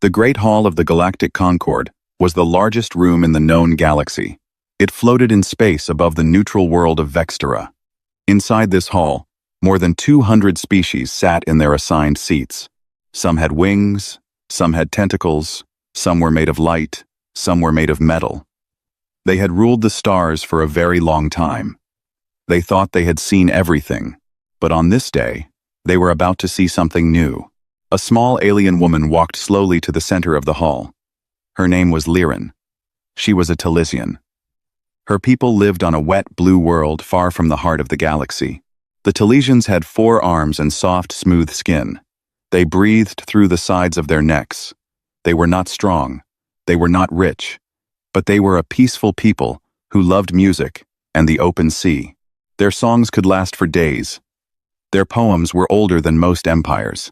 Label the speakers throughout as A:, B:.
A: The Great Hall of the Galactic Concord was the largest room in the known galaxy. It floated in space above the neutral world of Vextera. Inside this hall, more than 200 species sat in their assigned seats. Some had wings, some had tentacles, some were made of light, some were made of metal. They had ruled the stars for a very long time. They thought they had seen everything, but on this day, they were about to see something new. A small alien woman walked slowly to the center of the hall. Her name was Liren. She was a Talisian. Her people lived on a wet blue world far from the heart of the galaxy. The Talisians had 4 arms and soft, smooth skin. They breathed through the sides of their necks. They were not strong. They were not rich. But they were a peaceful people who loved music and the open sea. Their songs could last for days. Their poems were older than most empires.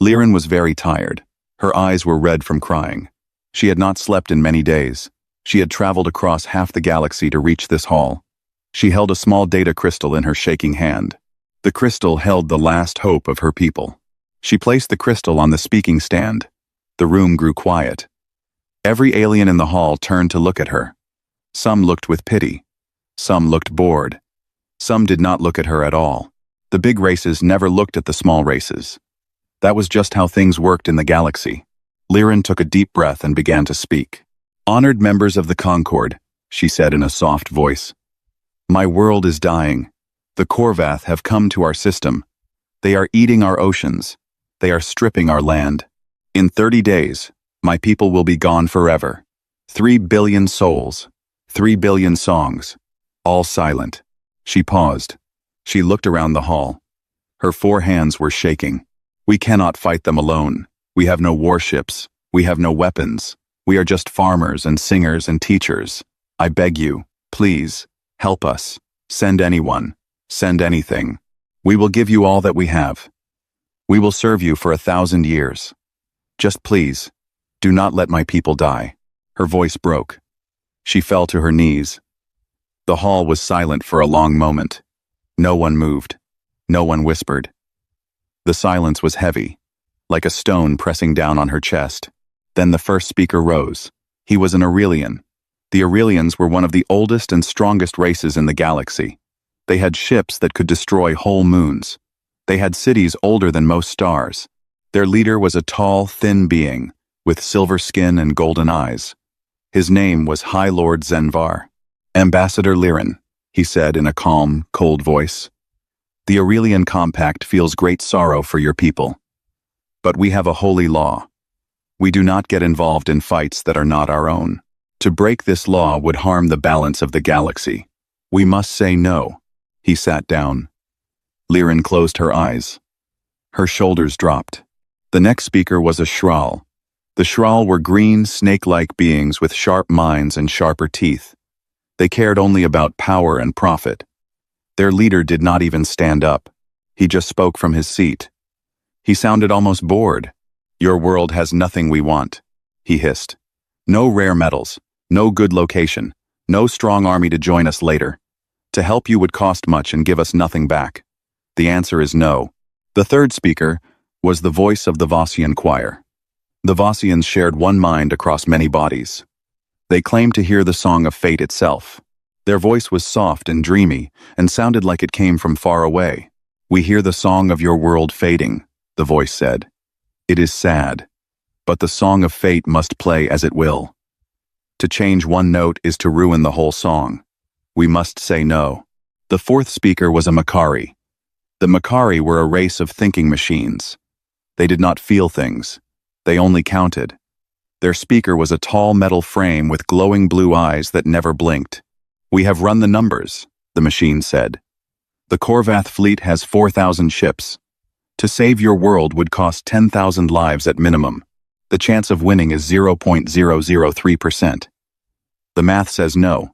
A: Liren was very tired. Her eyes were red from crying. She had not slept in many days. She had traveled across half the galaxy to reach this hall. She held a small data crystal in her shaking hand. The crystal held the last hope of her people. She placed the crystal on the speaking stand. The room grew quiet. Every alien in the hall turned to look at her. Some looked with pity. Some looked bored. Some did not look at her at all. The big races never looked at the small races. That was just how things worked in the galaxy. Liren took a deep breath and began to speak. "Honored members of the Concord," she said in a soft voice. "My world is dying. The Korvath have come to our system. They are eating our oceans. They are stripping our land. In 30 days, my people will be gone forever. 3 billion souls, 3 billion songs, all silent." She paused. She looked around the hall. Her 4 hands were shaking. "We cannot fight them alone. We have no warships. We have no weapons. We are just farmers and singers and teachers. I beg you, please, help us. Send anyone. Send anything. We will give you all that we have. We will serve you for 1,000 years. Just please, do not let my people die." Her voice broke. She fell to her knees. The hall was silent for a long moment. No one moved. No one whispered. The silence was heavy, like a stone pressing down on her chest. Then the first speaker rose. He was an Aurelian. The Aurelians were one of the oldest and strongest races in the galaxy. They had ships that could destroy whole moons. They had cities older than most stars. Their leader was a tall, thin being, with silver skin and golden eyes. His name was High Lord Zenvar. "Ambassador Liren," he said in a calm, cold voice. "The Aurelian Compact feels great sorrow for your people. But we have a holy law. We do not get involved in fights that are not our own. To break this law would harm the balance of the galaxy. We must say no." He sat down. Liren closed her eyes. Her shoulders dropped. The next speaker was a Shral. The Shral were green, snake-like beings with sharp minds and sharper teeth. They cared only about power and profit. Their leader did not even stand up. He just spoke from his seat. He sounded almost bored. "Your world has nothing we want," he hissed. "No rare metals, no good location, no strong army to join us later. To help you would cost much and give us nothing back. The answer is no." The third speaker was the voice of the Vossian choir. The Vossians shared one mind across many bodies. They claimed to hear the song of fate itself. Their voice was soft and dreamy and sounded like it came from far away. "We hear the song of your world fading," the voice said. "It is sad, but the song of fate must play as it will. To change one note is to ruin the whole song. We must say no." The fourth speaker was a Makari. The Makari were a race of thinking machines. They did not feel things. They only counted. Their speaker was a tall metal frame with glowing blue eyes that never blinked. "We have run the numbers," the machine said. "The Korvath fleet has 4,000 ships. To save your world would cost 10,000 lives at minimum. The chance of winning is 0.003%. The math says no.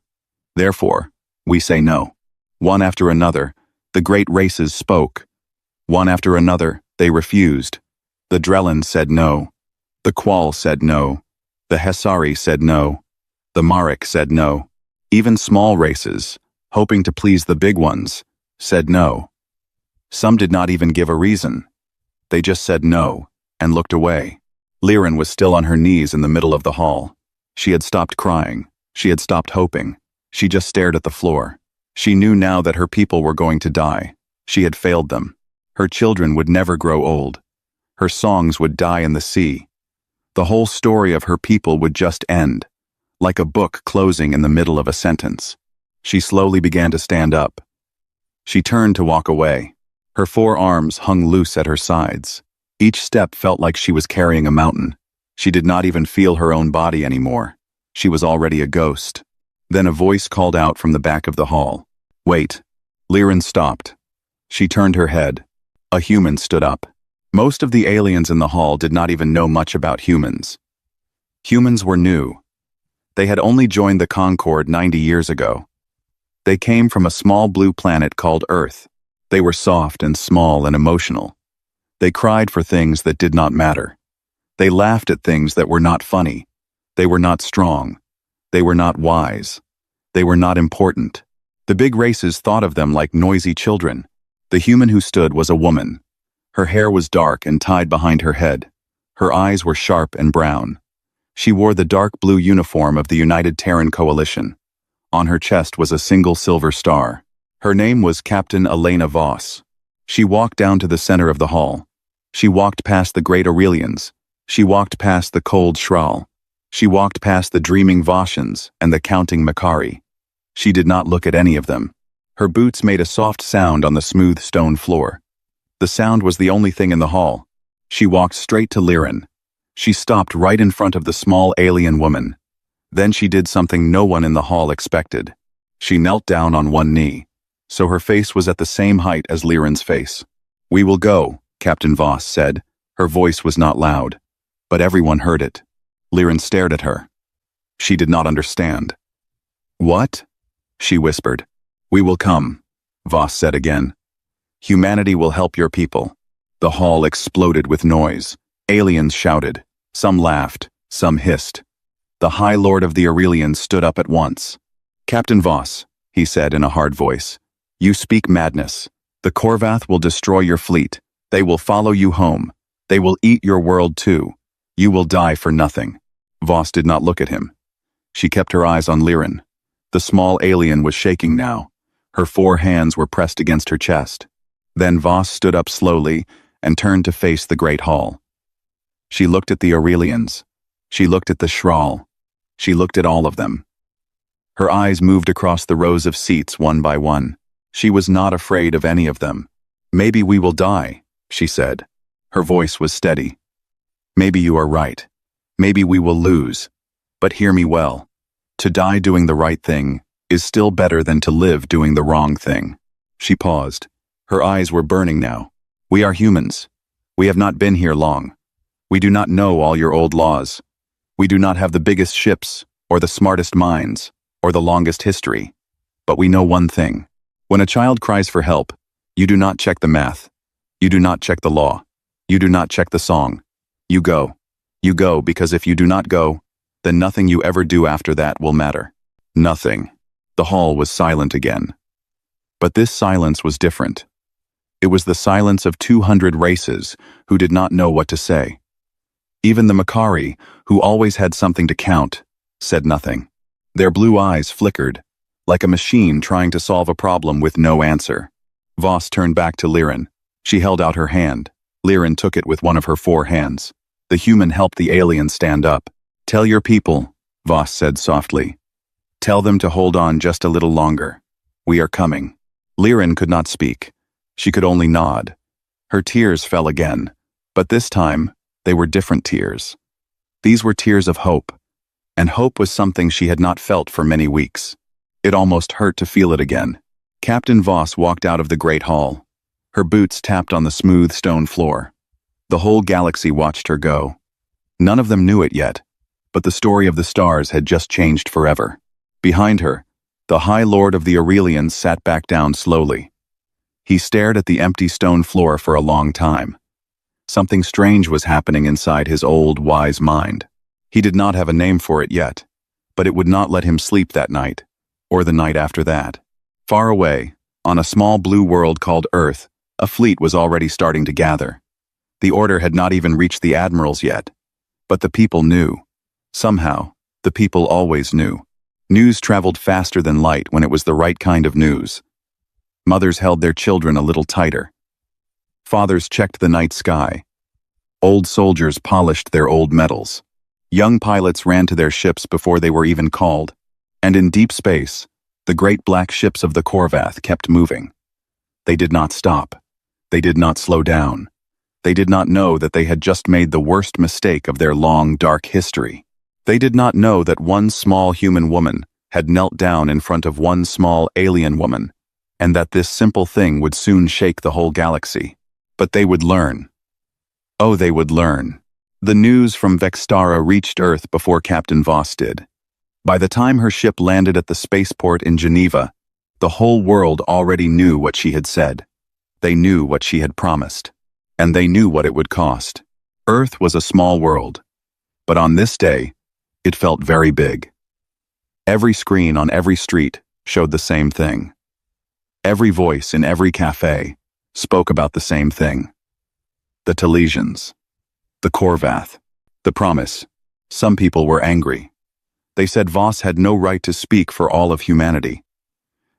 A: Therefore, we say no." One after another, the great races spoke. One after another, they refused. The Drellin said no. The Qual said no. The Hesari said no. The Marek said no. Even small races, hoping to please the big ones, said no. Some did not even give a reason. They just said no and looked away. Liren was still on her knees in the middle of the hall. She had stopped crying. She had stopped hoping. She just stared at the floor. She knew now that her people were going to die. She had failed them. Her children would never grow old. Her songs would die in the sea. The whole story of her people would just end, like a book closing in the middle of a sentence. She slowly began to stand up. She turned to walk away. Her 4 arms hung loose at her sides. Each step felt like she was carrying a mountain. She did not even feel her own body anymore. She was already a ghost. Then a voice called out from the back of the hall. "Wait." Liren stopped. She turned her head. A human stood up. Most of the aliens in the hall did not even know much about humans. Humans were new. They had only joined the Concord 90 years ago. They came from a small blue planet called Earth. They were soft and small and emotional. They cried for things that did not matter. They laughed at things that were not funny. They were not strong. They were not wise. They were not important. The big races thought of them like noisy children. The human who stood was a woman. Her hair was dark and tied behind her head. Her eyes were sharp and brown. She wore the dark blue uniform of the United Terran Coalition. On her chest was a single silver star. Her name was Captain Elena Voss. She walked down to the center of the hall. She walked past the great Aurelians. She walked past the cold Shral. She walked past the dreaming Vossians and the counting Makari. She did not look at any of them. Her boots made a soft sound on the smooth stone floor. The sound was the only thing in the hall. She walked straight to Liren. She stopped right in front of the small alien woman. Then she did something no one in the hall expected. She knelt down on one knee, so her face was at the same height as Liren's face. "We will go," Captain Voss said. Her voice was not loud, but everyone heard it. Liren stared at her. She did not understand. "What?" she whispered. "We will come," Voss said again. "Humanity will help your people." The hall exploded with noise. Aliens shouted. Some laughed. Some hissed. The High Lord of the Aurelians stood up at once. "Captain Voss," he said in a hard voice, "you speak madness. The Korvath will destroy your fleet. They will follow you home. They will eat your world too. You will die for nothing." Voss did not look at him. She kept her eyes on Liren. The small alien was shaking now. Her 4 hands were pressed against her chest. Then Voss stood up slowly and turned to face the great hall. She looked at the Aurelians. She looked at the Shral. She looked at all of them. Her eyes moved across the rows of seats one by one. She was not afraid of any of them. "Maybe we will die," she said. Her voice was steady. "Maybe you are right. Maybe we will lose. But hear me well. To die doing the right thing is still better than to live doing the wrong thing." She paused. Her eyes were burning now. "We are humans. We have not been here long. We do not know all your old laws. We do not have the biggest ships, or the smartest minds, or the longest history. But we know one thing. When a child cries for help, you do not check the math. You do not check the law. You do not check the song. You go. You go because if you do not go, then nothing you ever do after that will matter." Nothing. The hall was silent again. But this silence was different. It was the silence of 200 races who did not know what to say. Even the Makari, who always had something to count, said nothing. Their blue eyes flickered, like a machine trying to solve a problem with no answer. Voss turned back to Liren. She held out her hand. Liren took it with one of her 4 hands. The human helped the alien stand up. "Tell your people," Voss said softly. "Tell them to hold on just a little longer. We are coming." Liren could not speak. She could only nod. Her tears fell again, but this time, they were different tears. These were tears of hope, and hope was something she had not felt for many weeks. It almost hurt to feel it again. Captain Voss walked out of the great hall. Her boots tapped on the smooth stone floor. The whole galaxy watched her go. None of them knew it yet, but the story of the stars had just changed forever. Behind her, the High Lord of the Aurelians sat back down slowly. He stared at the empty stone floor for a long time. Something strange was happening inside his old, wise mind. He did not have a name for it yet, but it would not let him sleep that night, or the night after that. Far away, on a small blue world called Earth, a fleet was already starting to gather. The order had not even reached the admirals yet. But the people knew. Somehow, the people always knew. News traveled faster than light when it was the right kind of news. Mothers held their children a little tighter. Fathers checked the night sky. Old soldiers polished their old medals. Young pilots ran to their ships before they were even called. And in deep space, the great black ships of the Korvath kept moving. They did not stop. They did not slow down. They did not know that they had just made the worst mistake of their long, dark history. They did not know that one small human woman had knelt down in front of one small alien woman, and that this simple thing would soon shake the whole galaxy. But they would learn. Oh, they would learn. The news from Vextara reached Earth before Captain Voss did. By the time her ship landed at the spaceport in Geneva, the whole world already knew what she had said. They knew what she had promised. And they knew what it would cost. Earth was a small world. But on this day, it felt very big. Every screen on every street showed the same thing. Every voice in every cafe spoke about the same thing. The Talesians. The Korvath. The promise. Some people were angry. They said Voss had no right to speak for all of humanity.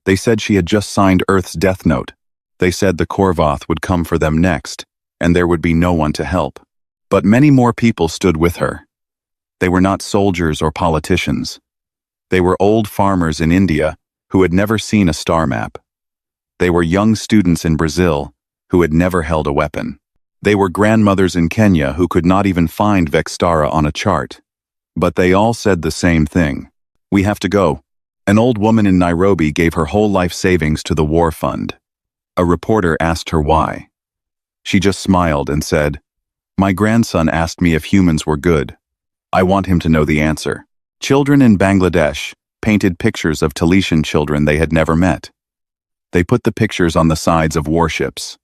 A: They said she had just signed Earth's death note. They said the Korvath would come for them next, and there would be no one to help. But many more people stood with her. They were not soldiers or politicians. They were old farmers in India who had never seen a star map. They were young students in Brazil who had never held a weapon. They were grandmothers in Kenya who could not even find Vextara on a chart. But they all said the same thing. We have to go. An old woman in Nairobi gave her whole life savings to the war fund. A reporter asked her why. She just smiled and said, "My grandson asked me if humans were good. I want him to know the answer." Children in Bangladesh painted pictures of Talesian children they had never met. They put the pictures on the sides of warships.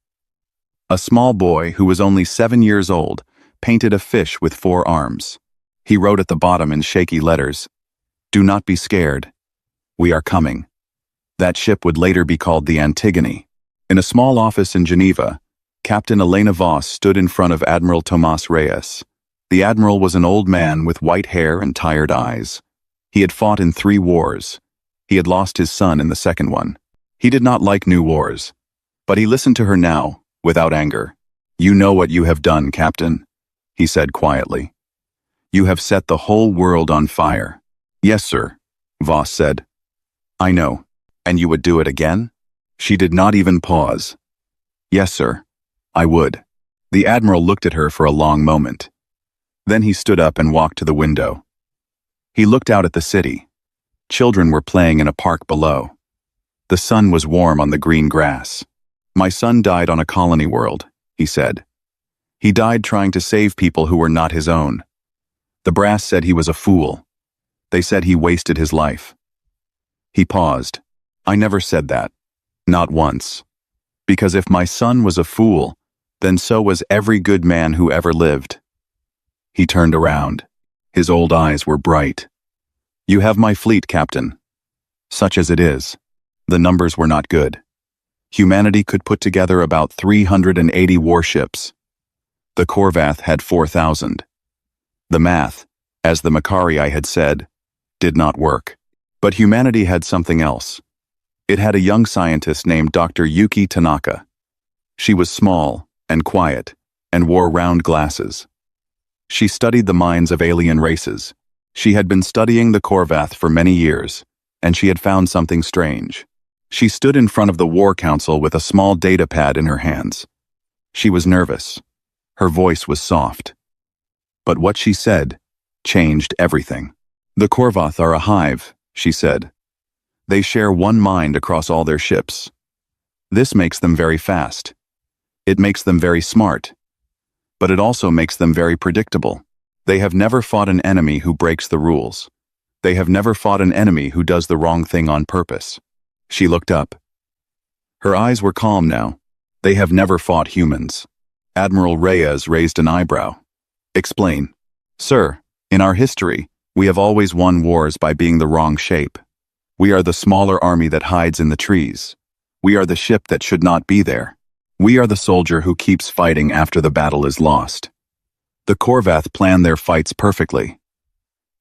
A: A small boy who was only 7 years old painted a fish with 4 arms. He wrote at the bottom in shaky letters, "Do not be scared. We are coming." That ship would later be called the Antigone. In a small office in Geneva, Captain Elena Voss stood in front of Admiral Tomas Reyes. The admiral was an old man with white hair and tired eyes. He had fought in 3 wars. He had lost his son in the second one. He did not like new wars. But he listened to her now, without anger. "You know what you have done, Captain," he said quietly. "You have set the whole world on fire." "Yes, sir," Voss said. "I know. And you would do it again?" She did not even pause. "Yes, sir. I would." The admiral looked at her for a long moment. Then he stood up and walked to the window. He looked out at the city. Children were playing in a park below. The sun was warm on the green grass. "My son died on a colony world," he said. "He died trying to save people who were not his own. The brass said he was a fool. They said he wasted his life." He paused. "I never said that. Not once. Because if my son was a fool, then so was every good man who ever lived." He turned around. His old eyes were bright. "You have my fleet, Captain. Such as it is. The numbers were not good. Humanity could put together about 380 warships. The Korvath had 4,000. The math, as the Macarii had said, did not work. But humanity had something else. It had a young scientist named Dr. Yuki Tanaka. She was small and quiet and wore round glasses. She studied the minds of alien races. She had been studying the Korvath for many years, and she had found something strange. She stood in front of the War Council with a small data pad in her hands. She was nervous. Her voice was soft. But what she said changed everything. "The Korvath are a hive," she said. "They share one mind across all their ships. This makes them very fast. It makes them very smart. But it also makes them very predictable. They have never fought an enemy who breaks the rules. They have never fought an enemy who does the wrong thing on purpose." She looked up. Her eyes were calm now. "They have never fought humans." Admiral Reyes raised an eyebrow. "Explain." "Sir, in our history, we have always won wars by being the wrong shape. We are the smaller army that hides in the trees. We are the ship that should not be there. We are the soldier who keeps fighting after the battle is lost. The Korvath plan their fights perfectly.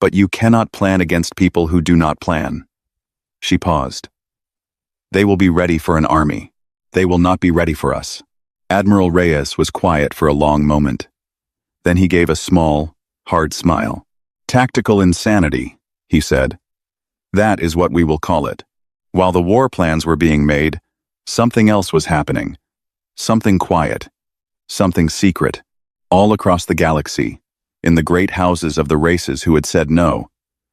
A: But you cannot plan against people who do not plan. She paused. They will be ready for an army. They will not be ready for us. Admiral Reyes was quiet for a long moment. Then he gave a small, hard smile. Tactical insanity, he said. That is what we will call it. While the war plans were being made, something else was happening. Something quiet. Something secret. All across the galaxy, in the great houses of the races who had said no,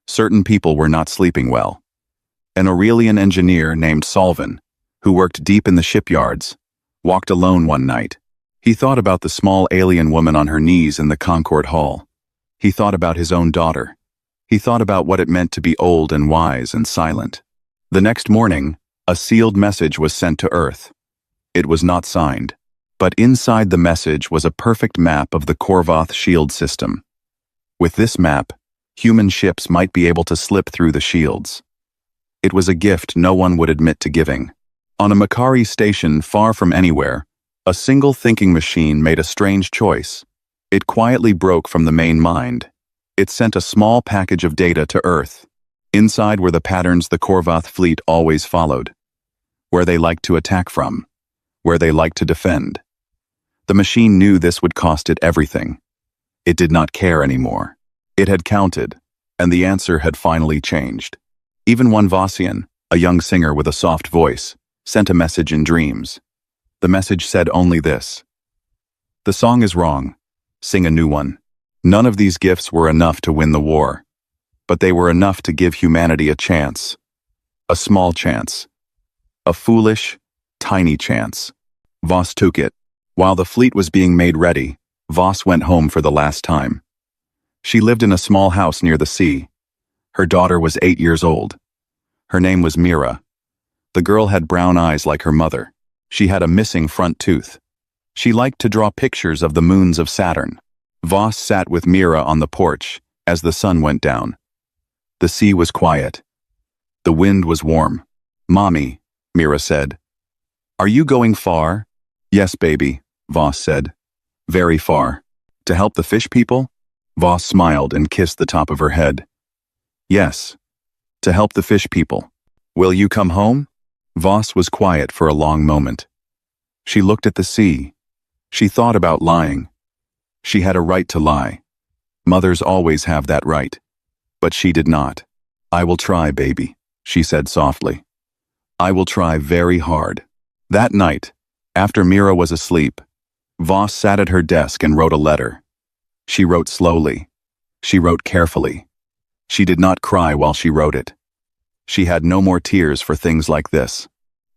A: certain people were not sleeping well. An Aurelian engineer named Solvin, who worked deep in the shipyards, walked alone one night. He thought about the small alien woman on her knees in the Concord Hall. He thought about his own daughter. He thought about what it meant to be old and wise and silent. The next morning, a sealed message was sent to Earth. It was not signed, but inside the message was a perfect map of the Korvath shield system. With this map, human ships might be able to slip through the shields. It was a gift no one would admit to giving. On a Makari station far from anywhere, a single thinking machine made a strange choice. It quietly broke from the main mind. It sent a small package of data to Earth. Inside were the patterns the Korvath fleet always followed. Where they liked to attack from. Where they liked to defend. The machine knew this would cost it everything. It did not care anymore. It had counted, and the answer had finally changed. Even one Vossian, a young singer with a soft voice, sent a message in dreams. The message said only this. The song is wrong. Sing a new one. None of these gifts were enough to win the war, but they were enough to give humanity a chance. A small chance. A foolish, tiny chance. Voss took it. While the fleet was being made ready, Voss went home for the last time. She lived in a small house near the sea. Her daughter was 8 years old. Her name was Mira. The girl had brown eyes like her mother. She had a missing front tooth. She liked to draw pictures of the moons of Saturn. Voss sat with Mira on the porch as the sun went down. The sea was quiet. The wind was warm. "Mommy," Mira said. "Are you going far?" "Yes, baby," Voss said. "Very far. To help the fish people?" Voss smiled and kissed the top of her head. "Yes. To help the fish people. Will you come home?" Voss was quiet for a long moment. She looked at the sea. She thought about lying. She had a right to lie. Mothers always have that right. But she did not. "I will try, baby," she said softly. "I will try very hard." That night, after Mira was asleep, Voss sat at her desk and wrote a letter. She wrote slowly. She wrote carefully. She did not cry while she wrote it. She had no more tears for things like this.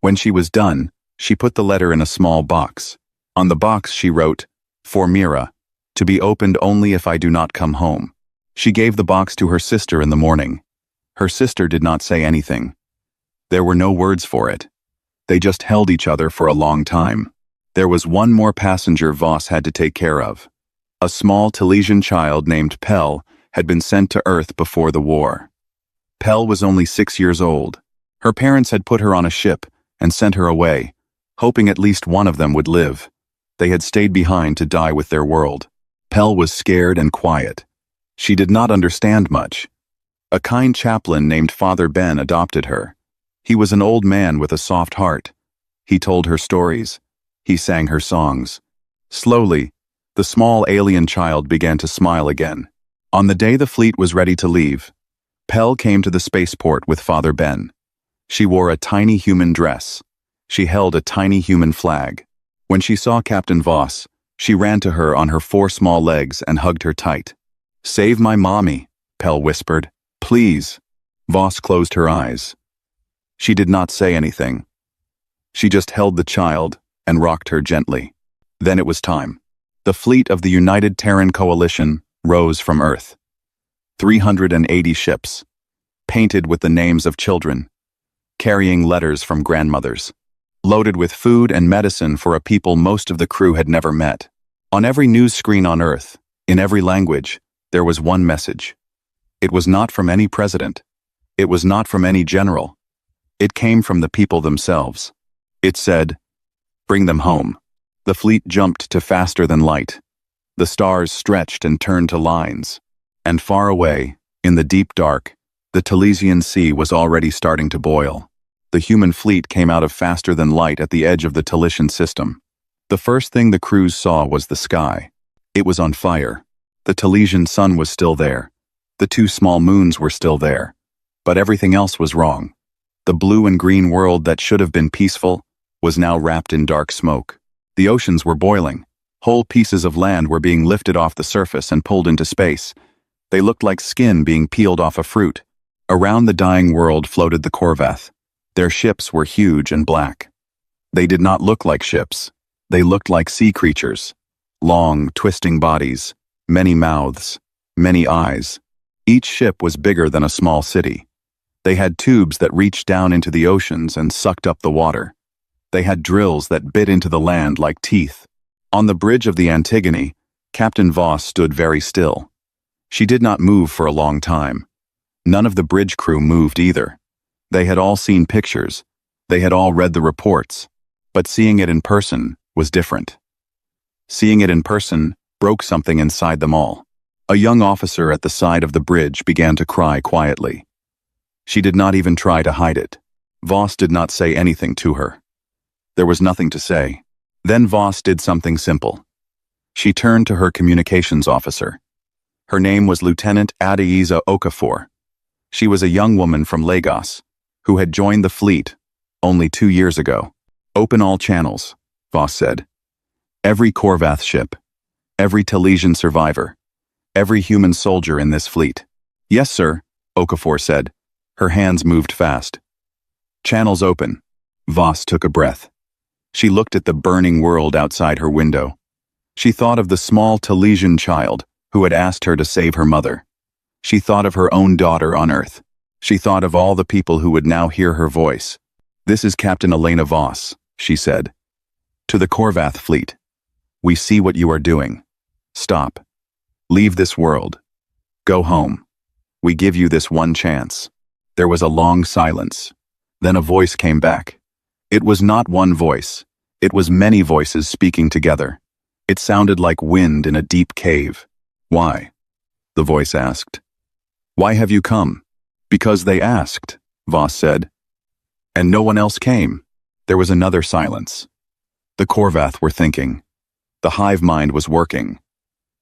A: When she was done, she put the letter in a small box. On the box she wrote, "For Mira, to be opened only if I do not come home." She gave the box to her sister in the morning. Her sister did not say anything. There were no words for it. They just held each other for a long time. There was one more passenger Voss had to take care of. A small Talesian child named Pell had been sent to Earth before the war. Pell was only 6 years old. Her parents had put her on a ship and sent her away, hoping at least one of them would live. They had stayed behind to die with their world. Pell was scared and quiet. She did not understand much. A kind chaplain named Father Ben adopted her. He was an old man with a soft heart. He told her stories. He sang her songs. Slowly, the small alien child began to smile again. On the day the fleet was ready to leave, Pell came to the spaceport with Father Ben. She wore a tiny human dress. She held a tiny human flag. When she saw Captain Voss, she ran to her on her 4 small legs and hugged her tight. "Save my mommy," Pell whispered. "Please." Voss closed her eyes. She did not say anything. She just held the child and rocked her gently. Then it was time. The fleet of the United Terran Coalition rose from Earth. 380 ships, painted with the names of children, carrying letters from grandmothers, loaded with food and medicine for a people most of the crew had never met. On every news screen on Earth, in every language, there was one message. It was not from any president. It was not from any general. It came from the people themselves. It said, "Bring them home." The fleet jumped to faster than light. The stars stretched and turned to lines. And far away, in the deep dark, the Talesian Sea was already starting to boil. The human fleet came out of faster than light at the edge of the Talesian system. The first thing the crews saw was the sky. It was on fire. The Talesian sun was still there. The two small moons were still there. But everything else was wrong. The blue and green world that should have been peaceful was now wrapped in dark smoke. The oceans were boiling. Whole pieces of land were being lifted off the surface and pulled into space. They looked like skin being peeled off a fruit. Around the dying world floated the Korvath. Their ships were huge and black. They did not look like ships. They looked like sea creatures. Long, twisting bodies, many mouths, many eyes. Each ship was bigger than a small city. They had tubes that reached down into the oceans and sucked up the water. They had drills that bit into the land like teeth. On the bridge of the Antigone, Captain Voss stood very still. She did not move for a long time. None of the bridge crew moved either. They had all seen pictures. They had all read the reports. But seeing it in person was different. Seeing it in person broke something inside them all. A young officer at the side of the bridge began to cry quietly. She did not even try to hide it. Voss did not say anything to her. There was nothing to say. Then Voss did something simple. She turned to her communications officer. Her name was Lieutenant Adaiza Okafor. She was a young woman from Lagos, who had joined the fleet only 2 years ago. "Open all channels," Voss said. "Every Korvath ship, every Talesian survivor, every human soldier in this fleet." "Yes, sir," Okafor said. Her hands moved fast. "Channels open." Voss took a breath. She looked at the burning world outside her window. She thought of the small Talesian child who had asked her to save her mother. She thought of her own daughter on Earth. She thought of all the people who would now hear her voice. "This is Captain Elena Voss," she said. "To the Korvath fleet. We see what you are doing. Stop. Leave this world. Go home. We give you this one chance." There was a long silence. Then a voice came back. It was not one voice. It was many voices speaking together. It sounded like wind in a deep cave. "Why?" the voice asked. "Why have you come?" "Because they asked," Voss said. "And no one else came." There was another silence. The Korvath were thinking. The hive mind was working.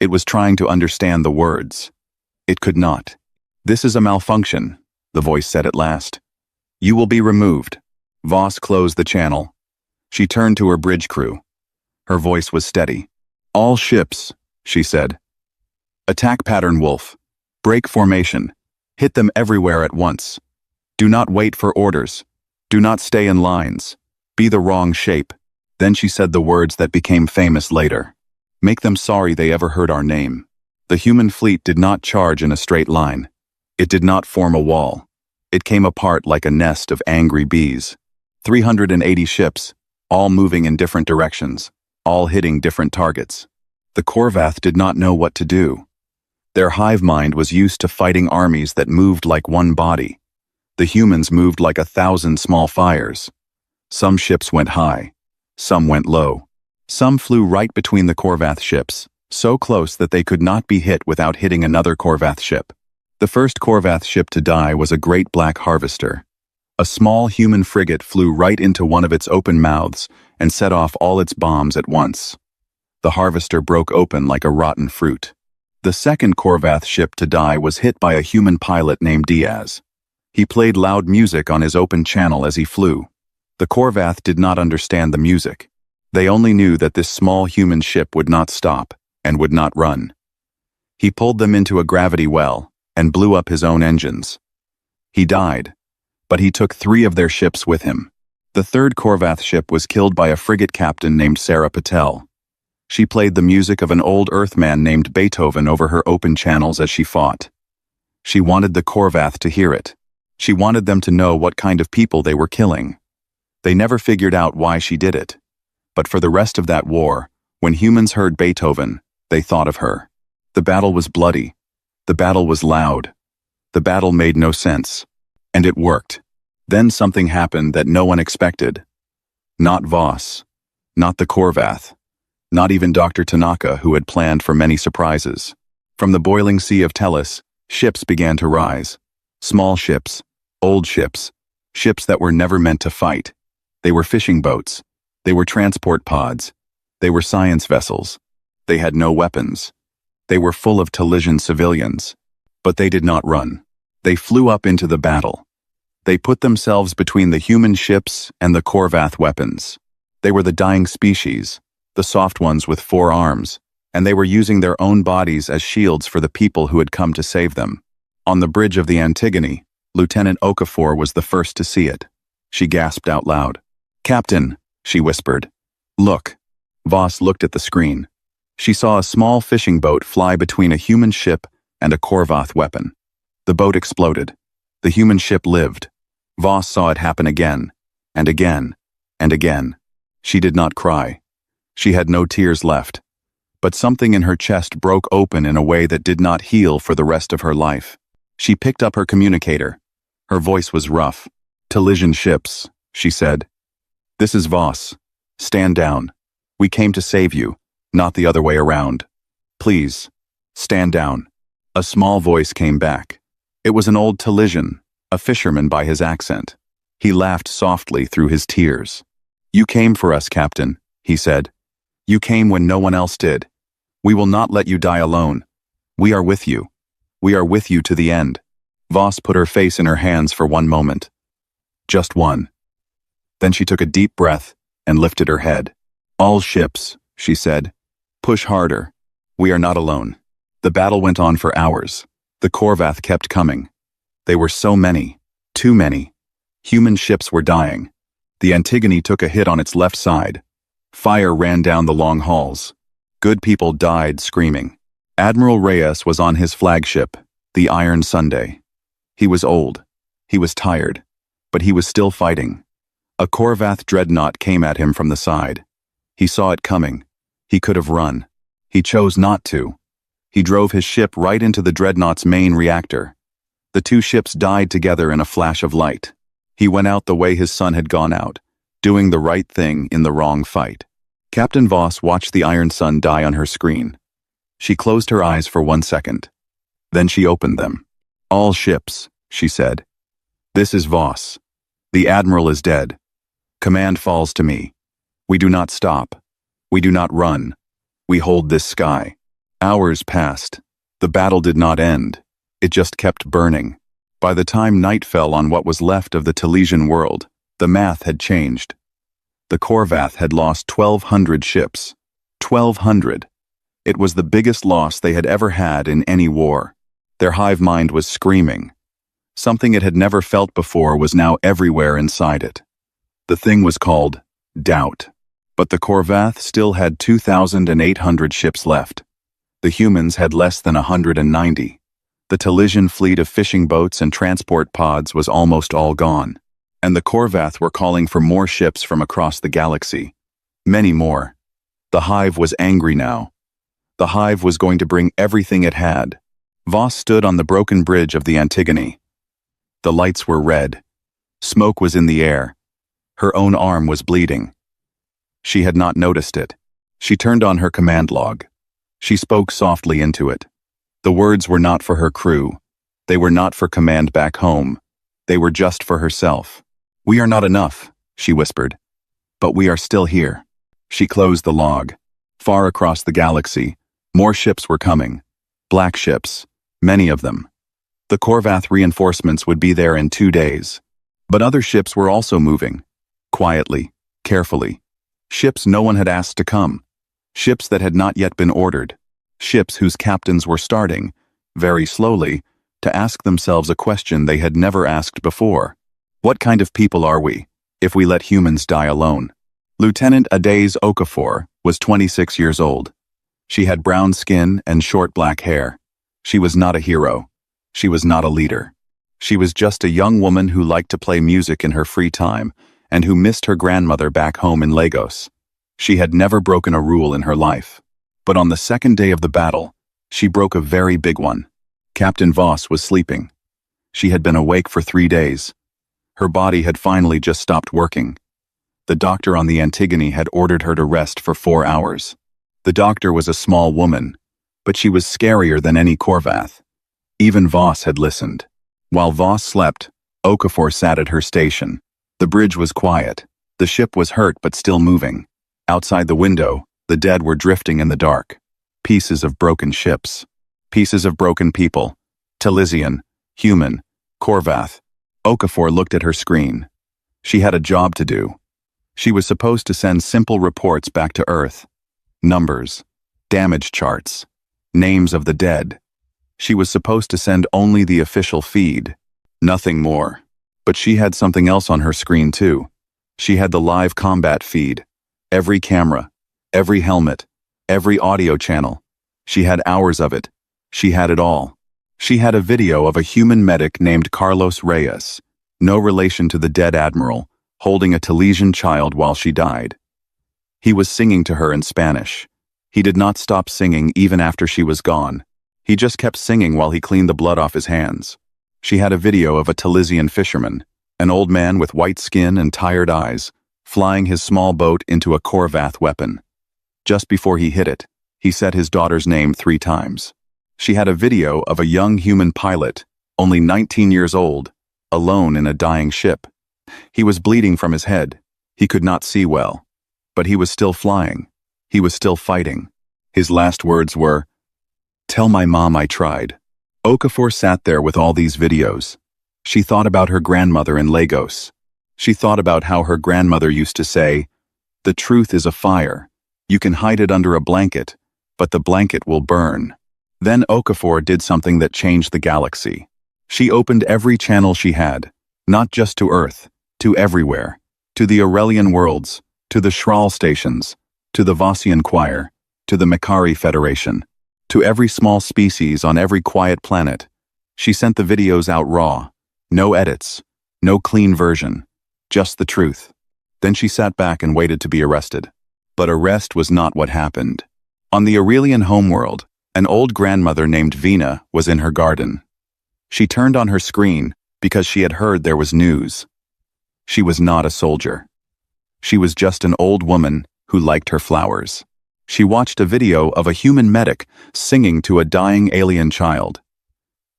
A: It was trying to understand the words. It could not. "This is a malfunction," the voice said at last. "You will be removed." Voss closed the channel. She turned to her bridge crew. Her voice was steady. "All ships," she said. "Attack pattern wolf. Break formation. Hit them everywhere at once. Do not wait for orders. Do not stay in lines. Be the wrong shape." Then she said the words that became famous later. "Make them sorry they ever heard our name." The human fleet did not charge in a straight line. It did not form a wall. It came apart like a nest of angry bees. 380 ships, all moving in different directions, all hitting different targets. The Korvath did not know what to do. Their hive mind was used to fighting armies that moved like one body. The humans moved like 1,000 small fires. Some ships went high. Some went low. Some flew right between the Korvath ships, so close that they could not be hit without hitting another Korvath ship. The first Korvath ship to die was a great black harvester. A small human frigate flew right into one of its open mouths and set off all its bombs at once. The harvester broke open like a rotten fruit. The second Korvath ship to die was hit by a human pilot named Diaz. He played loud music on his open channel as he flew. The Korvath did not understand the music. They only knew that this small human ship would not stop and would not run. He pulled them into a gravity well and blew up his own engines. He died, but he took 3 of their ships with him. The third Korvath ship was killed by a frigate captain named Sarah Patel. She played the music of an old Earthman named Beethoven over her open channels as she fought. She wanted the Korvath to hear it. She wanted them to know what kind of people they were killing. They never figured out why she did it. But for the rest of that war, when humans heard Beethoven, they thought of her. The battle was bloody. The battle was loud. The battle made no sense. And it worked. Then something happened that no one expected. Not Voss. Not the Korvath. Not even Dr. Tanaka, who had planned for many surprises. From the boiling sea of Tellus, ships began to rise. Small ships, old ships, ships that were never meant to fight. They were fishing boats. They were transport pods. They were science vessels. They had no weapons. They were full of Tellesian civilians. But they did not run. They flew up into the battle. They put themselves between the human ships and the Korvath weapons. They were the dying species, the soft ones with 4 arms, and they were using their own bodies as shields for the people who had come to save them. On the bridge of the Antigone, Lieutenant Okafor was the first to see it. She gasped out loud. "Captain," she whispered. "Look." Voss looked at the screen. She saw a small fishing boat fly between a human ship and a Korvath weapon. The boat exploded. The human ship lived. Voss saw it happen again, and again, and again. She did not cry. She had no tears left. But something in her chest broke open in a way that did not heal for the rest of her life. She picked up her communicator. Her voice was rough. "Tellesian ships," she said. "This is Voss. Stand down. We came to save you, not the other way around. Please, stand down." A small voice came back. It was an old Tellesian, a fisherman by his accent. He laughed softly through his tears. "You came for us, Captain," he said. "You came when no one else did. We will not let you die alone. We are with you. We are with you to the end." Voss put her face in her hands for one moment. Just one. Then she took a deep breath and lifted her head. "All ships," she said. "Push harder. We are not alone." The battle went on for hours. The Korvath kept coming. They were so many, too many. Human ships were dying. The Antigone took a hit on its left side. Fire ran down the long halls. Good people died screaming. Admiral Reyes was on his flagship, the Iron Sunday. He was old. He was tired. But he was still fighting. A Korvath dreadnought came at him from the side. He saw it coming. He could have run. He chose not to. He drove his ship right into the dreadnought's main reactor. The 2 ships died together in a flash of light. He went out the way his son had gone out, doing the right thing in the wrong fight. Captain Voss watched the Iron Sun die on her screen. She closed her eyes for 1 second. Then she opened them. "All ships," she said. "This is Voss. The Admiral is dead. Command falls to me. We do not stop. We do not run. We hold this sky." Hours passed. The battle did not end. It just kept burning. By the time night fell on what was left of the Tellesian world, the math had changed. The Korvath had lost 1,200 ships. 1,200. It was the biggest loss they had ever had in any war. Their hive mind was screaming. Something it had never felt before was now everywhere inside it. The thing was called doubt. But the Korvath still had 2,800 ships left. The humans had less than 190. The Tellesian fleet of fishing boats and transport pods was almost all gone. And the Korvath were calling for more ships from across the galaxy. Many more. The hive was angry now. The hive was going to bring everything it had. Voss stood on the broken bridge of the Antigone. The lights were red. Smoke was in the air. Her own arm was bleeding. She had not noticed it. She turned on her command log. She spoke softly into it. The words were not for her crew. They were not for command back home. They were just for herself. "We are not enough," she whispered. "But we are still here." She closed the log. Far across the galaxy, more ships were coming. Black ships, many of them. The Korvath reinforcements would be there in 2 days. But other ships were also moving. Quietly, carefully. Ships no one had asked to come. Ships that had not yet been ordered. Ships whose captains were starting, very slowly, to ask themselves a question they had never asked before. What kind of people are we, if we let humans die alone? Lieutenant Adaze Okafor was 26 years old. She had brown skin and short black hair. She was not a hero. She was not a leader. She was just a young woman who liked to play music in her free time and who missed her grandmother back home in Lagos. She had never broken a rule in her life. But on the second day of the battle, she broke a very big one. Captain Voss was sleeping. She had been awake for 3 days. Her body had finally just stopped working. The doctor on the Antigone had ordered her to rest for 4 hours. The doctor was a small woman, but she was scarier than any Korvath. Even Voss had listened. While Voss slept, Okafor sat at her station. The bridge was quiet. The ship was hurt but still moving. Outside the window, the dead were drifting in the dark. Pieces of broken ships. Pieces of broken people. Talisian, human, Korvath. Okafor looked at her screen. She had a job to do. She was supposed to send simple reports back to Earth. Numbers. Damage charts. Names of the dead. She was supposed to send only the official feed. Nothing more. But she had something else on her screen too. She had the live combat feed. Every camera. Every helmet. Every audio channel. She had hours of it. She had it all. She had a video of a human medic named Carlos Reyes, no relation to the dead admiral, holding a Talesian child while she died. He was singing to her in Spanish. He did not stop singing even after she was gone. He just kept singing while he cleaned the blood off his hands. She had a video of a Talesian fisherman, an old man with white skin and tired eyes, flying his small boat into a Korvath weapon. Just before he hit it, he said his daughter's name 3 times. She had a video of a young human pilot, only 19 years old, alone in a dying ship. He was bleeding from his head. He could not see well. But he was still flying. He was still fighting. His last words were, "Tell my mom I tried." Okafor sat there with all these videos. She thought about her grandmother in Lagos. She thought about how her grandmother used to say, "The truth is a fire. You can hide it under a blanket, but the blanket will burn." Then Okafor did something that changed the galaxy. She opened every channel she had, not just to Earth, to everywhere, to the Aurelian worlds, to the Shral stations, to the Vossian choir, to the Makari Federation, to every small species on every quiet planet. She sent the videos out raw, no edits, no clean version, just the truth. Then she sat back and waited to be arrested. But arrest was not what happened. On the Aurelian homeworld, an old grandmother named Vina was in her garden. She turned on her screen because she had heard there was news. She was not a soldier. She was just an old woman who liked her flowers. She watched a video of a human medic singing to a dying alien child.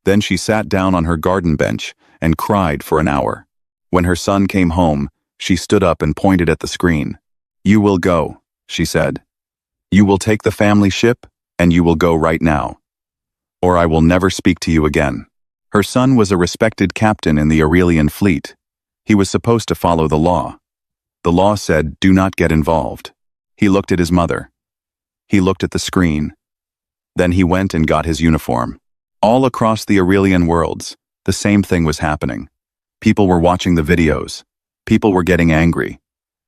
A: Then she sat down on her garden bench and cried for an hour. When her son came home, she stood up and pointed at the screen. "You will go," she said. "You will take the family ship, and you will go right now. Or I will never speak to you again." Her son was a respected captain in the Aurelian fleet. He was supposed to follow the law. The law said, "Do not get involved." He looked at his mother. He looked at the screen. Then he went and got his uniform. All across the Aurelian worlds, the same thing was happening. People were watching the videos. People were getting angry.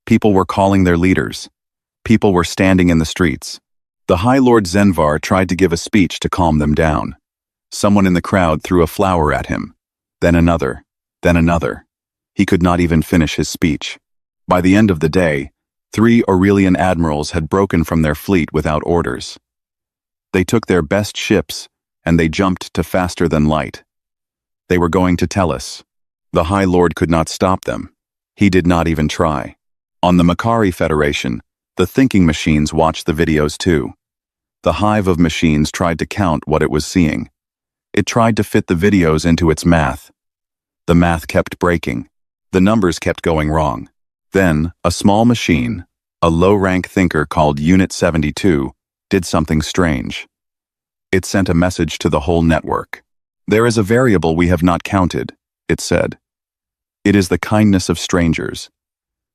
A: People were calling their leaders. People were standing in the streets. The High Lord Zenvar tried to give a speech to calm them down. Someone in the crowd threw a flower at him. Then another. Then another. He could not even finish his speech. By the end of the day, 3 Aurelian admirals had broken from their fleet without orders. They took their best ships, and they jumped to faster than light. They were going to Tellus. The High Lord could not stop them. He did not even try. On the Makari Federation, the thinking machines watched the videos too. The hive of machines tried to count what it was seeing. It tried to fit the videos into its math. The math kept breaking. The numbers kept going wrong. Then, a small machine, a low-rank thinker called Unit 72, did something strange. It sent a message to the whole network. "There is a variable we have not counted," it said. "It is the kindness of strangers.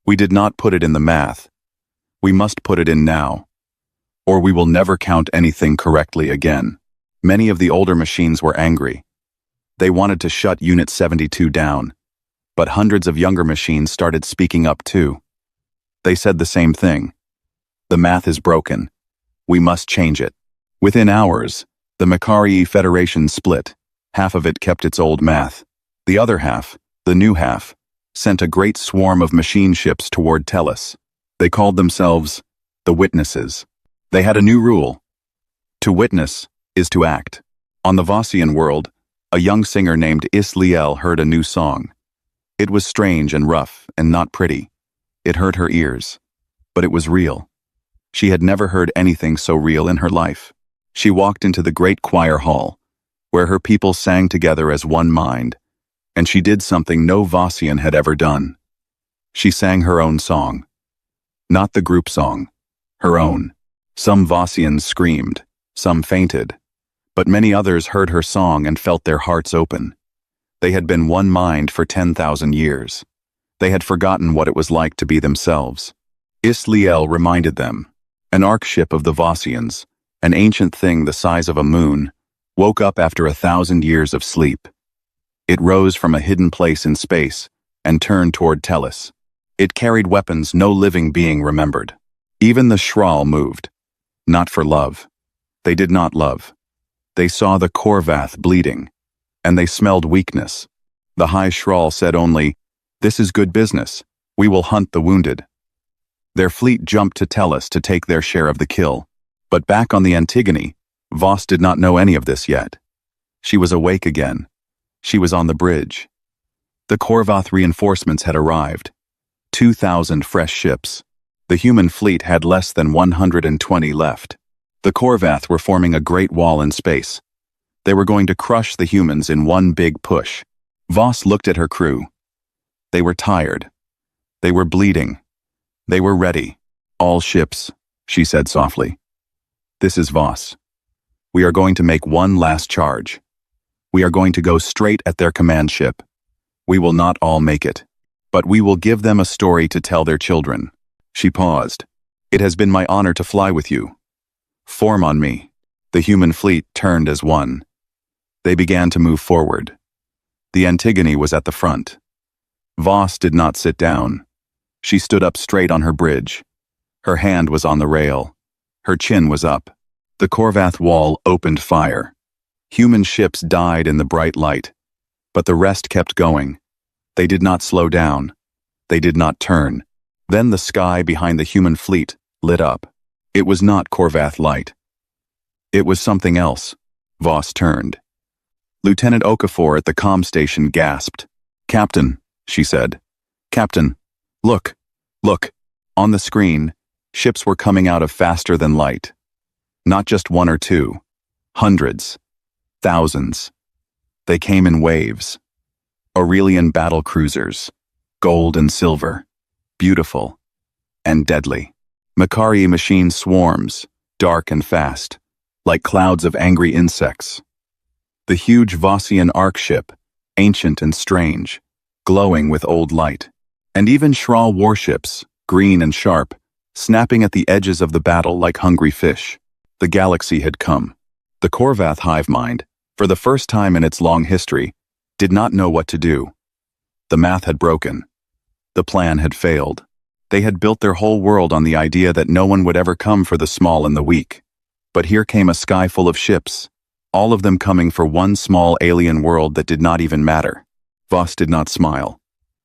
A: We did not put it in the math. We must put it in now, or we will never count anything correctly again." Many of the older machines were angry. They wanted to shut Unit 72 down, but hundreds of younger machines started speaking up too. They said the same thing. "The math is broken. We must change it." Within hours, the Makari Federation split. Half of it kept its old math. The other half, the new half, sent a great swarm of machine ships toward Tellus. They called themselves the Witnesses. They had a new rule. To witness is to act. On the Vossian world, a young singer named Isliel heard a new song. It was strange and rough and not pretty. It hurt her ears. But it was real. She had never heard anything so real in her life. She walked into the great choir hall, where her people sang together as one mind, and she did something no Vossian had ever done. She sang her own song. Not the group song. Her own. Some Vossians screamed, some fainted, but many others heard her song and felt their hearts open. They had been one mind for 10,000 years. They had forgotten what it was like to be themselves. Isliel reminded them. An ark ship of the Vossians, an ancient thing the size of a moon, woke up after 1,000 years of sleep. It rose from a hidden place in space and turned toward Tellus. It carried weapons no living being remembered. Even the Shral moved. Not for love. They did not love. They saw the Korvath bleeding, and they smelled weakness. The High Shral said only, "This is good business. We will hunt the wounded." Their fleet jumped to Tellus to take their share of the kill. But back on the Antigone, Voss did not know any of this yet. She was awake again. She was on the bridge. The Korvath reinforcements had arrived. 2,000 fresh ships. The human fleet had less than 120 left. The Korvath were forming a great wall in space. They were going to crush the humans in one big push. Voss looked at her crew. They were tired. They were bleeding. They were ready. "All ships," she said softly. "This is Voss. We are going to make one last charge. We are going to go straight at their command ship. We will not all make it, but we will give them a story to tell their children." She paused. "It has been my honor to fly with you. Form on me." The human fleet turned as one. They began to move forward. The Antigone was at the front. Voss did not sit down. She stood up straight on her bridge. Her hand was on the rail. Her chin was up. The Korvath wall opened fire. Human ships died in the bright light. But the rest kept going. They did not slow down. They did not turn. Then the sky behind the human fleet lit up. It was not Korvath light. It was something else. Voss turned. Lieutenant Okafor at the comm station gasped. "Captain," she said. "Captain, look, look." On the screen, ships were coming out of faster than light. Not just one or two. Hundreds. Thousands. They came in waves. Aurelian battle cruisers. Gold and silver. Beautiful. And deadly. Makari machine swarms, dark and fast, like clouds of angry insects. The huge Vossian ark ship, ancient and strange, glowing with old light. And even Shral warships, green and sharp, snapping at the edges of the battle like hungry fish. The galaxy had come. The Korvath hive mind, for the first time in its long history, did not know what to do. The math had broken. The plan had failed. They had built their whole world on the idea that no one would ever come for the small and the weak. But here came a sky full of ships, all of them coming for one small alien world that did not even matter. Voss did not smile.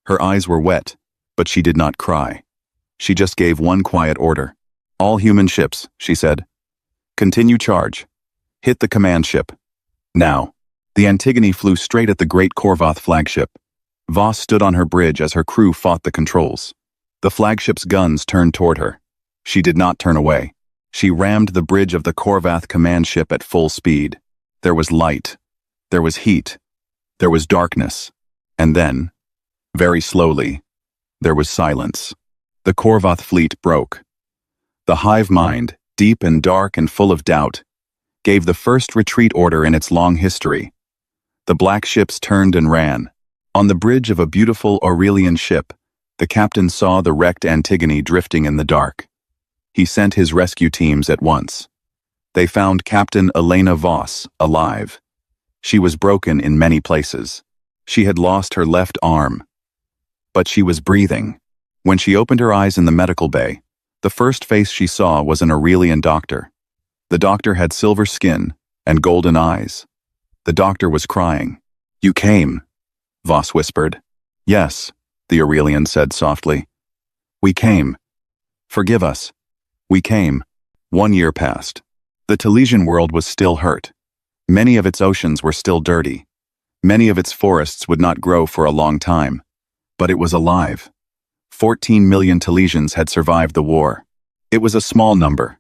A: Her eyes were wet, but she did not cry. She just gave one quiet order. "All human ships," she said. "Continue charge. Hit the command ship. Now." The Antigone flew straight at the great Korvath flagship. Voss stood on her bridge as her crew fought the controls. The flagship's guns turned toward her. She did not turn away. She rammed the bridge of the Korvath command ship at full speed. There was light. There was heat. There was darkness. And then, very slowly, there was silence. The Korvath fleet broke. The hive mind, deep and dark and full of doubt, gave the first retreat order in its long history. The black ships turned and ran. On the bridge of a beautiful Aurelian ship, the captain saw the wrecked Antigone drifting in the dark. He sent his rescue teams at once. They found Captain Elena Voss alive. She was broken in many places. She had lost her left arm. But she was breathing. When she opened her eyes in the medical bay, the first face she saw was an Aurelian doctor. The doctor had silver skin and golden eyes. The doctor was crying. "You came," Voss whispered. "Yes," the Aurelian said softly. "We came. Forgive us. We came." 1 year passed. The Telesian world was still hurt. Many of its oceans were still dirty. Many of its forests would not grow for a long time. But it was alive. 14 million Telesians had survived the war. It was a small number.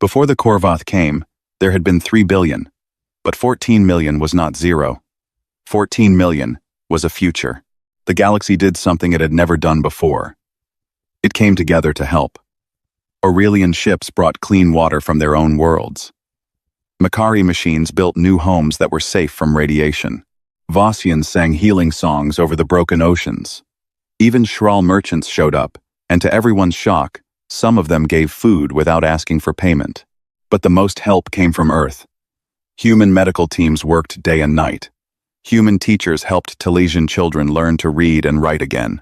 A: Before the Korvath came, there had been 3 billion. But 14 million was not zero. 14 million was a future. The galaxy did something it had never done before. It came together to help. Aurelian ships brought clean water from their own worlds. Makari machines built new homes that were safe from radiation. Vossians sang healing songs over the broken oceans. Even Shral merchants showed up, and to everyone's shock, some of them gave food without asking for payment. But the most help came from Earth. Human medical teams worked day and night. Human teachers helped Talesian children learn to read and write again.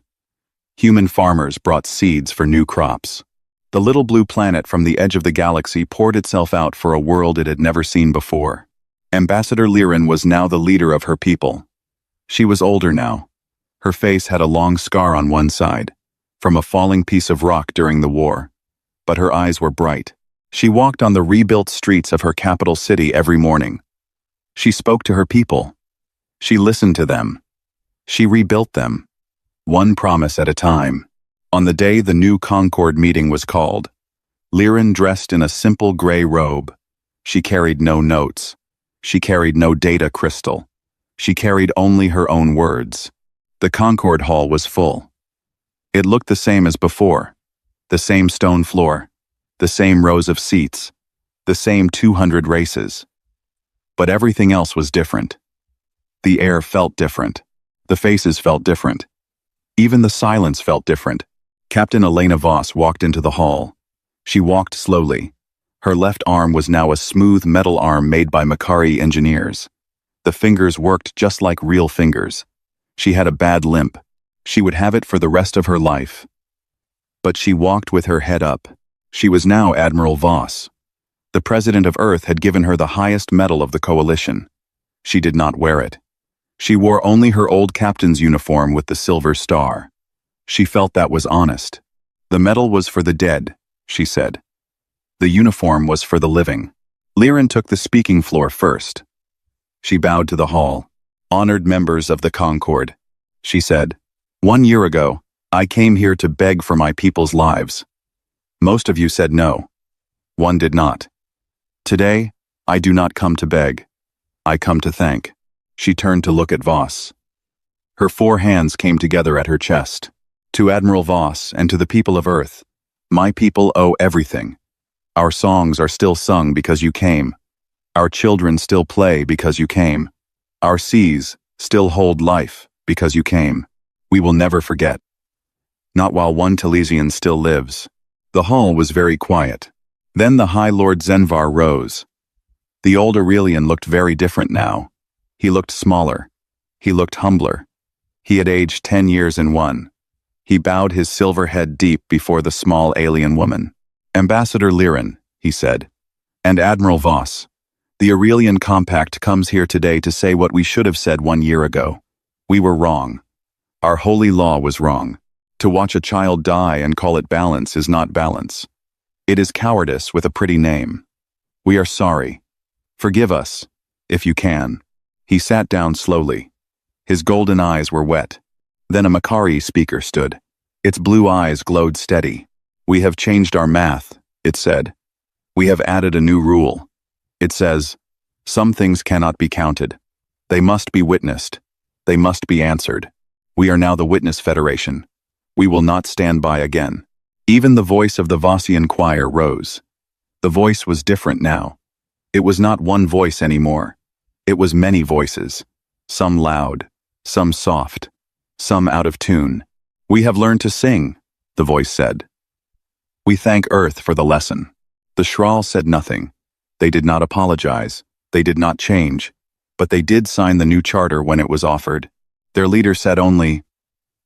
A: Human farmers brought seeds for new crops. The little blue planet from the edge of the galaxy poured itself out for a world it had never seen before. Ambassador Liren was now the leader of her people. She was older now. Her face had a long scar on one side, from a falling piece of rock during the war. But her eyes were bright. She walked on the rebuilt streets of her capital city every morning. She spoke to her people. She listened to them. She rebuilt them. One promise at a time. On the day the new Concord meeting was called, Liren dressed in a simple gray robe. She carried no notes. She carried no data crystal. She carried only her own words. The Concord Hall was full. It looked the same as before. The same stone floor. The same rows of seats. The same 200 races. But everything else was different. The air felt different. The faces felt different. Even the silence felt different. Captain Elena Voss walked into the hall. She walked slowly. Her left arm was now a smooth metal arm made by Makari engineers. The fingers worked just like real fingers. She had a bad limp. She would have it for the rest of her life. But she walked with her head up. She was now Admiral Voss. The President of Earth had given her the highest medal of the coalition. She did not wear it. She wore only her old captain's uniform with the silver star. She felt that was honest. The medal was for the dead, she said. The uniform was for the living. Liren took the speaking floor first. She bowed to the hall. Honored members of the Concord, she said. 1 year ago, I came here to beg for my people's lives. Most of you said no. One did not. Today, I do not come to beg. I come to thank. She turned to look at Voss. Her 4 hands came together at her chest. To Admiral Voss and to the people of Earth, my people owe everything. Our songs are still sung because you came. Our children still play because you came. Our seas still hold life because you came. We will never forget. Not while one Talesian still lives. The hall was very quiet. Then the High Lord Zenvar rose. The old Aurelian looked very different now. He looked smaller. He looked humbler. He had aged 10 years in one. He bowed his silver head deep before the small alien woman. Ambassador Liren, he said, and Admiral Voss, the Aurelian Compact comes here today to say what we should have said 1 year ago. We were wrong. Our holy law was wrong. To watch a child die and call it balance is not balance. It is cowardice with a pretty name. We are sorry. Forgive us, if you can. He sat down slowly. His golden eyes were wet. Then a Makari speaker stood. Its blue eyes glowed steady. We have changed our math, it said. We have added a new rule. It says, some things cannot be counted. They must be witnessed. They must be answered. We are now the Witness Federation. We will not stand by again. Even the voice of the Vossian choir rose. The voice was different now. It was not one voice anymore. It was many voices. Some loud, some soft, some out of tune. We have learned to sing, the voice said. We thank Earth for the lesson. The Shral said nothing. They did not apologize. They did not change. But they did sign the new charter when it was offered. Their leader said only,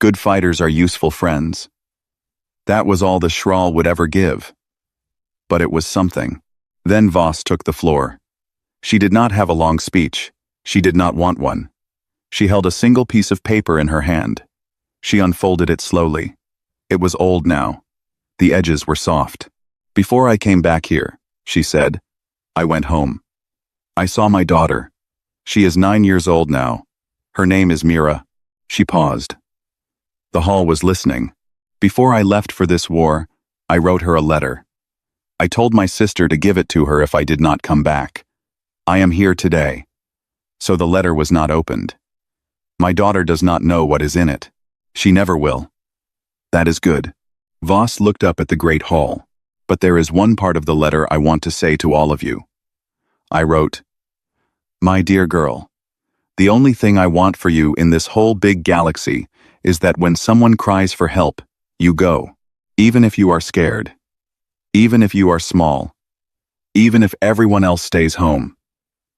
A: good fighters are useful friends. That was all the Shral would ever give. But it was something. Then Voss took the floor. She did not have a long speech. She did not want one. She held a single piece of paper in her hand. She unfolded it slowly. It was old now. The edges were soft. Before I came back here, she said, I went home. I saw my daughter. She is 9 years old now. Her name is Mira. She paused. The hall was listening. Before I left for this war, I wrote her a letter. I told my sister to give it to her if I did not come back. I am here today. So the letter was not opened. My daughter does not know what is in it. She never will. That is good. Voss looked up at the great hall. But there is one part of the letter I want to say to all of you. I wrote, "My dear girl, the only thing I want for you in this whole big galaxy is that when someone cries for help, you go. Even if you are scared. Even if you are small. Even if everyone else stays home.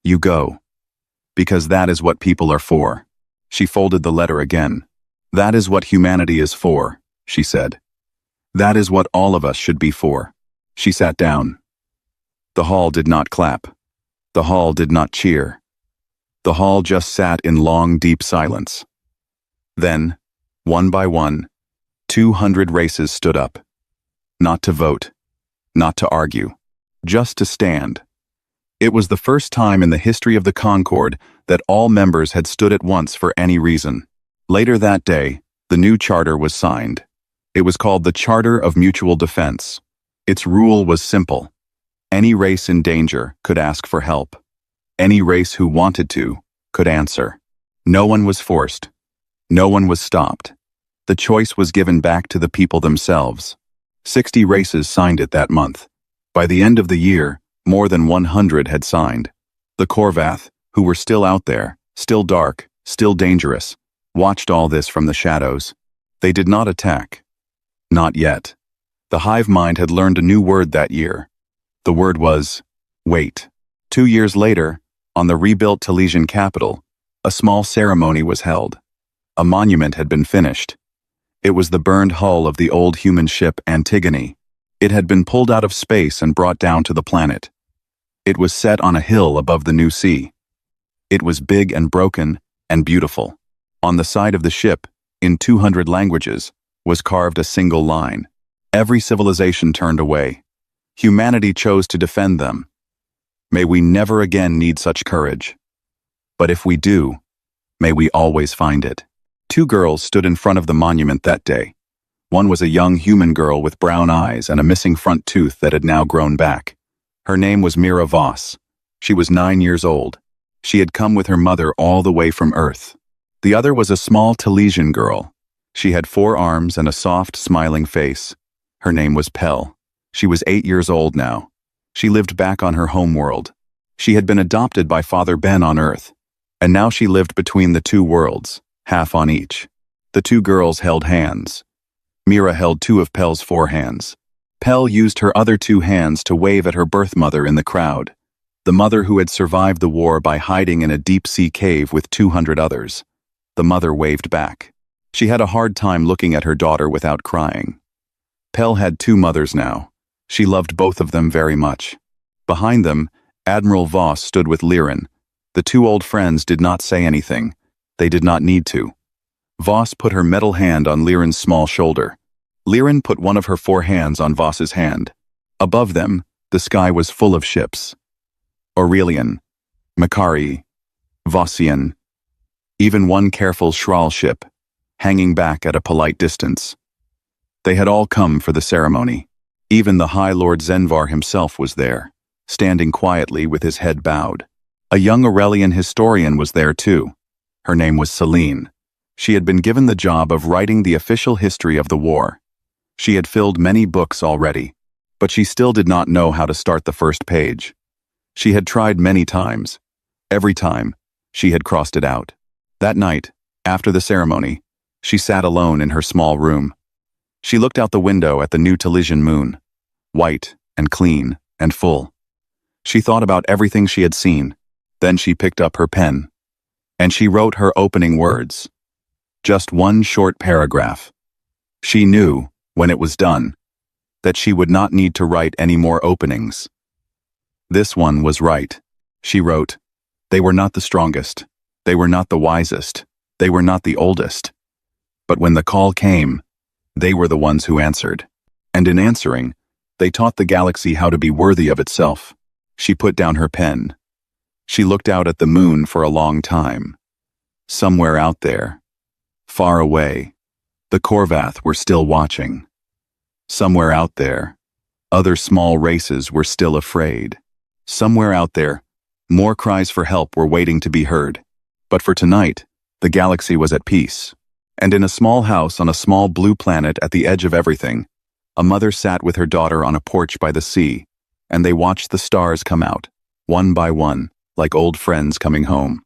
A: You go. Because that is what people are for." She folded the letter again. "That is what humanity is for," she said. "That is what all of us should be for." She sat down. The hall did not clap. The hall did not cheer. The hall just sat in long, deep silence. Then, one by one, 200 races stood up. Not to vote. Not to argue. Just to stand. It was the first time in the history of the Concord that all members had stood at once for any reason. Later that day, the new charter was signed. It was called the Charter of Mutual Defense. Its rule was simple. Any race in danger could ask for help. Any race who wanted to could answer. No one was forced. No one was stopped. The choice was given back to the people themselves. 60 races signed it that month. By the end of the year, more than 100 had signed. The Korvath, who were still out there, still dark, still dangerous, watched all this from the shadows. They did not attack. Not yet. The hive mind had learned a new word that year. The word was, wait. 2 years later, on the rebuilt Talesian capital, a small ceremony was held. A monument had been finished. It was the burned hull of the old human ship Antigone. It had been pulled out of space and brought down to the planet. It was set on a hill above the new sea. It was big and broken and beautiful. On the side of the ship, in 200 languages, was carved a single line. Every civilization turned away. Humanity chose to defend them. May we never again need such courage. But if we do, may we always find it. 2 girls stood in front of the monument that day. One was a young human girl with brown eyes and a missing front tooth that had now grown back. Her name was Mira Voss. She was 9 years old. She had come with her mother all the way from Earth. The other was a small Talesian girl. She had 4 arms and a soft, smiling face. Her name was Pell. She was 8 years old now. She lived back on her home world. She had been adopted by Father Ben on Earth, and now she lived between the 2 worlds, half on each. The 2 girls held hands. Mira held 2 of Pell's 4 hands. Pell used her other 2 hands to wave at her birth mother in the crowd, the mother who had survived the war by hiding in a deep-sea cave with 200 others. The mother waved back. She had a hard time looking at her daughter without crying. Pell had 2 mothers now. She loved both of them very much. Behind them, Admiral Voss stood with Liren. The 2 old friends did not say anything. They did not need to. Voss put her metal hand on Liren's small shoulder. Liren put one of her 4 hands on Voss's hand. Above them, the sky was full of ships. Aurelian, Makari, Vossian, even one careful Schral ship, hanging back at a polite distance. They had all come for the ceremony. Even the High Lord Zenvar himself was there, standing quietly with his head bowed. A young Aurelian historian was there too. Her name was Celine. She had been given the job of writing the official history of the war. She had filled many books already, but she still did not know how to start the first page. She had tried many times. Every time, she had crossed it out. That night, after the ceremony, she sat alone in her small room. She looked out the window at the new Talesian moon, white and clean and full. She thought about everything she had seen. Then she picked up her pen, and she wrote her opening words. Just one short paragraph. She knew, when it was done, that she would not need to write any more openings. This one was right. She wrote, "They were not the strongest. They were not the wisest. They were not the oldest. But when the call came, they were the ones who answered. And in answering, they taught the galaxy how to be worthy of itself." She put down her pen. She looked out at the moon for a long time. Somewhere out there, far away, the Korvath were still watching. Somewhere out there, Other small races were still afraid. Somewhere out there, more cries for help were waiting to be heard. But for tonight, the galaxy was at peace. And in a small house on a small blue planet at the edge of everything, a mother sat with her daughter on a porch by the sea, and they watched the stars come out, one by one, like old friends coming home.